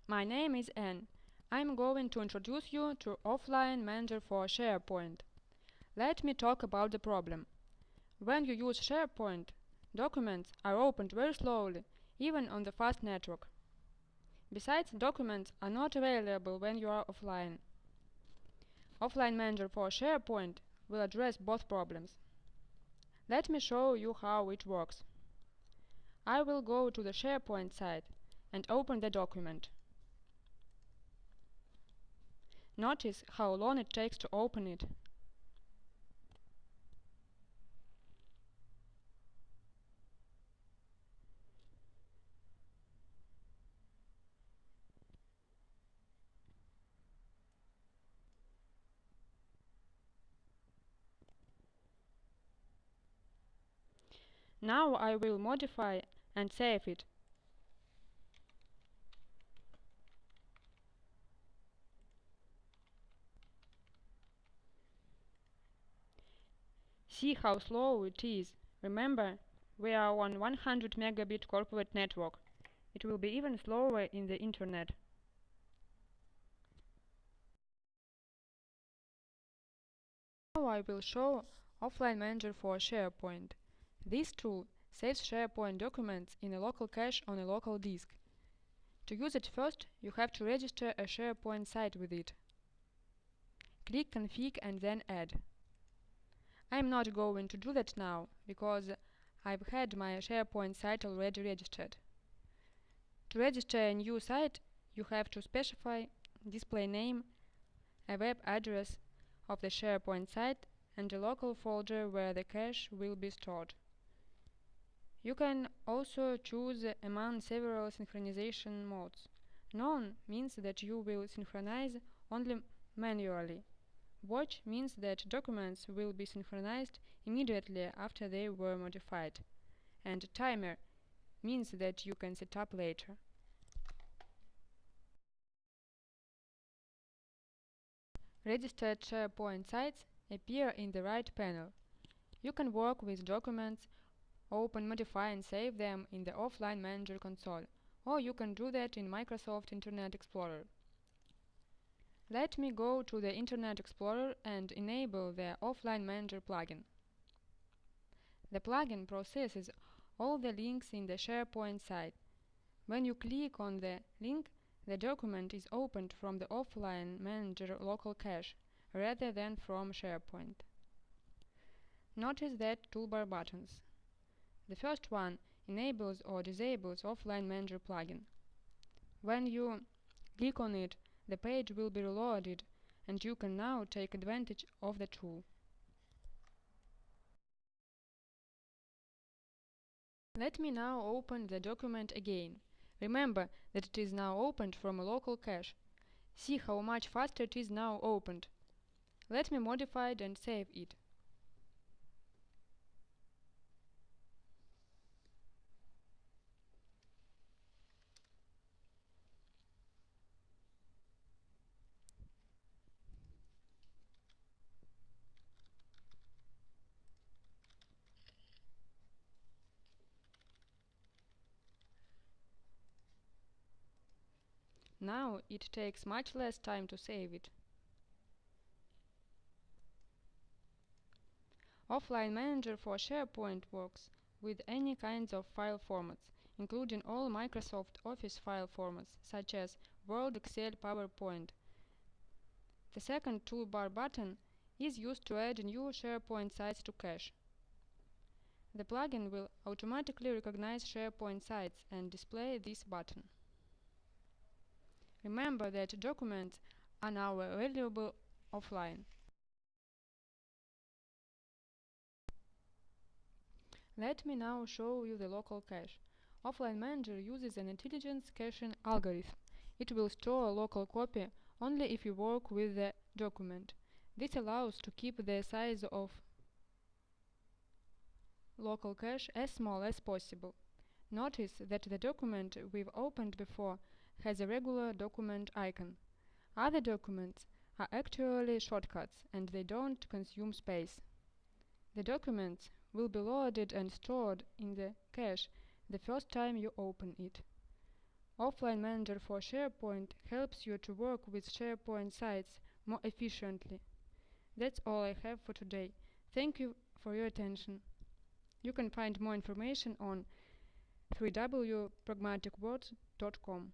My name is Anne. I'm going to introduce you to Offline Manager for SharePoint. Let me talk about the problem. When you use SharePoint, documents are opened very slowly, even on the fast network. Besides, documents are not available when you are offline. Offline Manager for SharePoint will address both problems. Let me show you how it works. I will go to the SharePoint site and open the document. Notice how long it takes to open it. Now I will modify and save it. See how slow it is. Remember, we are on 100 megabit corporate network. It will be even slower in the internet. Now I will show Offline Manager for SharePoint. This tool saves SharePoint documents in a local cache on a local disk. To use it first, you have to register a SharePoint site with it. Click Config and then Add. I'm not going to do that now, because I've had my SharePoint site already registered. To register a new site, you have to specify display name, a web address of the SharePoint site, and a local folder where the cache will be stored. You can also choose among several synchronization modes. None means that you will synchronize only manually. Watch means that documents will be synchronized immediately after they were modified. And timer means that you can set up later. Registered SharePoint sites appear in the right panel. You can work with documents, open, modify and save them in the Offline Manager console, or you can do that in Microsoft Internet Explorer. Let me go to the Internet Explorer and enable the Offline Manager plugin. The plugin processes all the links in the SharePoint site. When you click on the link, the document is opened from the Offline Manager local cache, rather than from SharePoint. Notice that toolbar buttons. The first one enables or disables Offline Manager plugin. When you click on it, the page will be reloaded, and you can now take advantage of the tool. Let me now open the document again. Remember that it is now opened from a local cache. See how much faster it is now opened. Let me modify it and save it. Now it takes much less time to save it. Offline Manager for SharePoint works with any kinds of file formats, including all Microsoft Office file formats, such as Word, Excel, PowerPoint. The second toolbar button is used to add new SharePoint sites to cache. The plugin will automatically recognize SharePoint sites and display this button. Remember that documents are now available offline. Let me now show you the local cache. Offline Manager uses an intelligent caching algorithm. It will store a local copy only if you work with the document. This allows to keep the size of local cache as small as possible. Notice that the document we've opened before has a regular document icon. Other documents are actually shortcuts and they don't consume space. The documents will be loaded and stored in the cache the first time you open it. Offline Manager for SharePoint helps you to work with SharePoint sites more efficiently. That's all I have for today. Thank you for your attention. You can find more information on www.pragmaticwords.com.